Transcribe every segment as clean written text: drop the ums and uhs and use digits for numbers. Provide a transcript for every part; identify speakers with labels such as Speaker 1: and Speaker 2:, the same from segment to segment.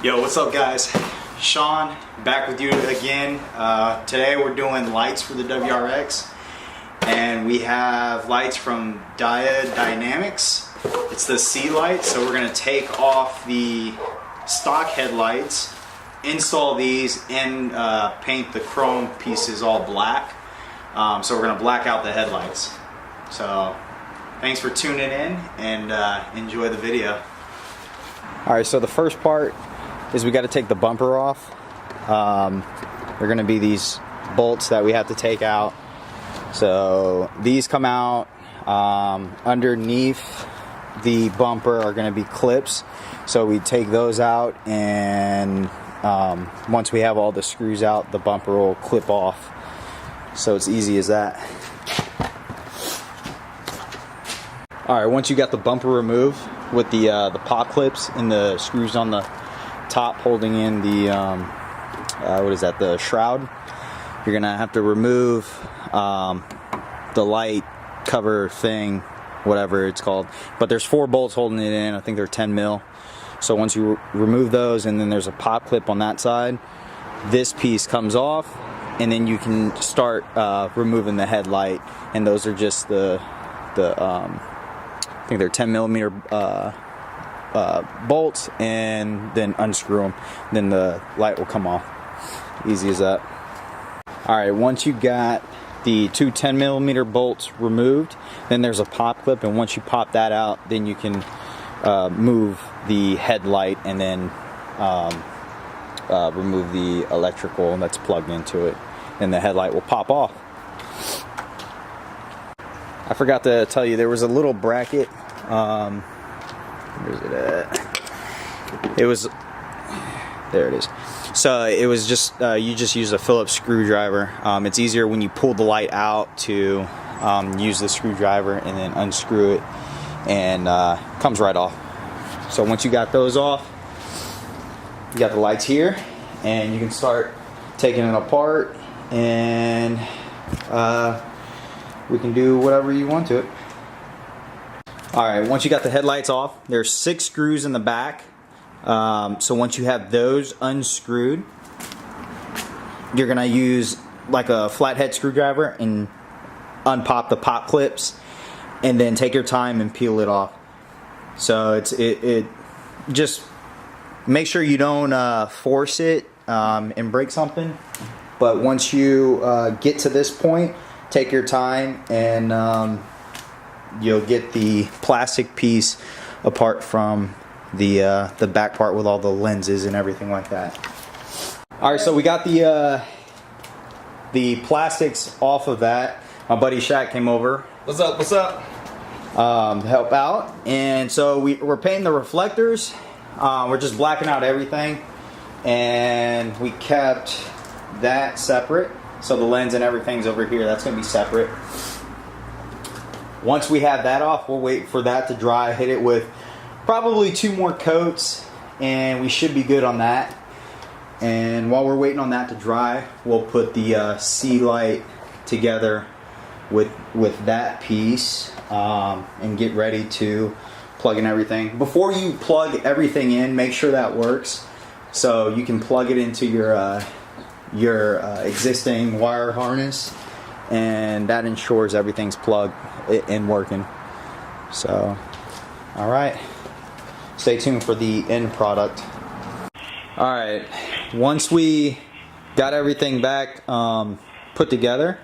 Speaker 1: Yo, what's up guys? Sean, back with you again. Today we're doing lights for the WRX, and we have lights from Diode Dynamics. It's the C light, so we're gonna take off the stock headlights, install these, and paint the chrome pieces all black. So we're gonna black out the headlights. So thanks for tuning in, and enjoy the video. Alright, so the first part is we got to take the bumper off. They're going to be these bolts that we have to take out. So these come out. Underneath the bumper are going to be clips. So we take those out, and once we have all the screws out, the bumper will clip off. So it's easy as that. Alright, once you got the bumper removed with the pop clips and the screws on the top holding in the what is that, the shroud, you're gonna have to remove the light cover thing, whatever it's called, but there's 4 bolts holding it in. I think they're 10 mil. So once you remove those, and then there's a pop clip on that side, this piece comes off, and then you can start removing the headlight, and those are just the I think they're 10 millimeter bolts, and then unscrew them, then the light will come off. Easy as that. Alright, once you got the 2 10 millimeter bolts removed, then there's a pop clip, and once you pop that out, then you can move the headlight, and then remove the electrical that's plugged into it, and the headlight will pop off. I forgot to tell you, there was a little bracket. Where's it at? It was, there it is. So it was just, you just use a Phillips screwdriver. It's easier when you pull the light out to use the screwdriver and then unscrew it, and comes right off. So once you got those off, you got the lights here, and you can start taking it apart, and we can do whatever you want to it. Alright, once you got the headlights off, there's 6 screws in the back. So once you have those unscrewed, you're going to use like a flathead screwdriver and unpop the pop clips, and then take your time and peel it off. So it just make sure you don't force it and break something. But once you get to this point, take your time, and you'll get the plastic piece apart from the back part with all the lenses and everything like that. Alright, so we got the plastics off of that. My buddy Shaq came over.
Speaker 2: What's up? What's up?
Speaker 1: To help out, and so we're painting the reflectors. We're just blacking out everything, and we kept that separate. So the lens and everything's over here. That's going to be separate. Once we have that off, we'll wait for that to dry, hit it with probably 2 more coats, and we should be good on that. And while we're waiting on that to dry, we'll put the C light together with that piece, and get ready to plug in everything. Before you plug everything in, make sure that works, so you can plug it into your existing wire harness, and that ensures everything's plugged and working. So alright, stay tuned for the end product. Alright, once we got everything back put together,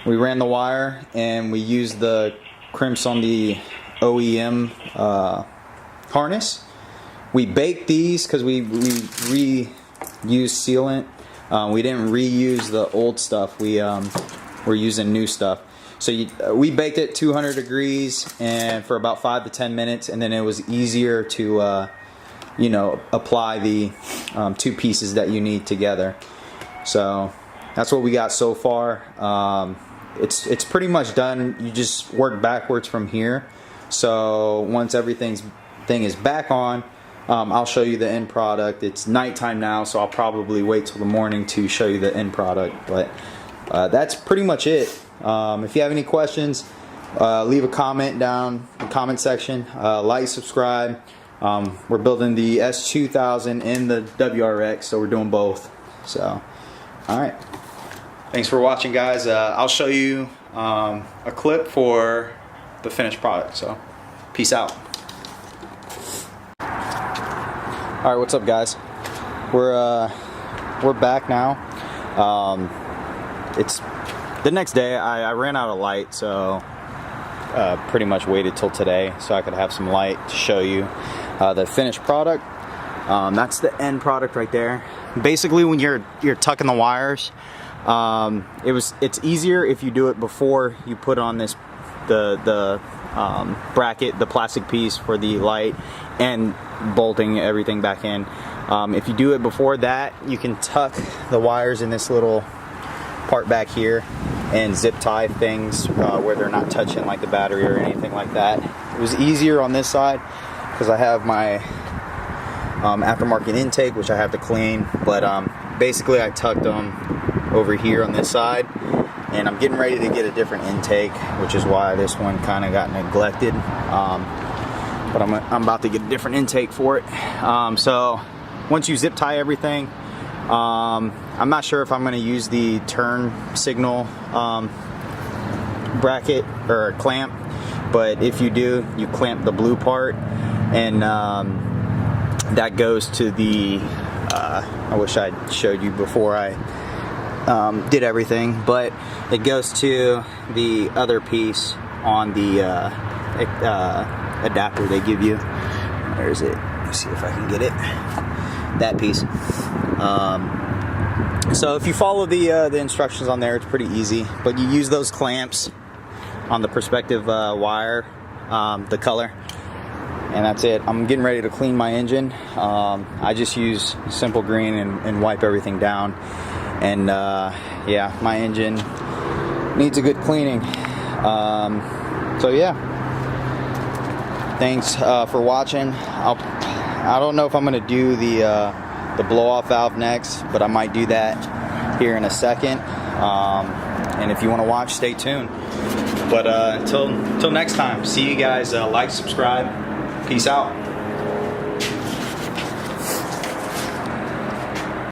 Speaker 1: we ran the wire, and we used the crimps on the OEM harness. We baked these because we reused sealant. We didn't reuse the old stuff. We're using new stuff. So we baked it 200 degrees and for about 5 to 10 minutes, and then it was easier to you know, apply the 2 pieces that you need together. So that's what we got so far. It's pretty much done. You just work backwards from here. So once everything is back on, I'll show you the end product. It's nighttime now, so I'll probably wait till the morning to show you the end product. But that's pretty much it. If you have any questions, leave a comment down in the comment section. Like, subscribe. We're building the S2000 and the WRX, so we're doing both. So, all right. Thanks for watching, guys. I'll show you a clip for the finished product. So, peace out. All right, what's up, guys? We're back now. It's the next day. I ran out of light, so pretty much waited till today so I could have some light to show you the finished product. That's the end product right there. Basically, when you're tucking the wires, it's easier if you do it before you put on this the bracket, the plastic piece for the light, and bolting everything back in. If you do it before that, you can tuck the wires in this little part back here and zip tie things where they're not touching like the battery or anything like that. It was easier on this side because I have my aftermarket intake, which I have to clean, but basically I tucked them over here on this side, and I'm getting ready to get a different intake, which is why this one kind of got neglected, but I'm about to get a different intake for it. So once you zip tie everything, I'm not sure if I'm going to use the turn signal bracket or clamp, but if you do, you clamp the blue part, and that goes to the I wish I showed you before I did everything, but it goes to the other piece on the adapter they give you. Where is it? Let me see if I can get it. That piece. So if you follow the instructions on there, it's pretty easy, but you use those clamps on the perspective wire, the color, and that's it. I'm getting ready to clean my engine. I just use simple green and wipe everything down, and yeah, my engine needs a good cleaning. So yeah, thanks for watching. I don't know if I'm gonna do the blow-off valve next, but I might do that here in a second. And if you want to watch, stay tuned. But until next time, see you guys. Like, subscribe. Peace out.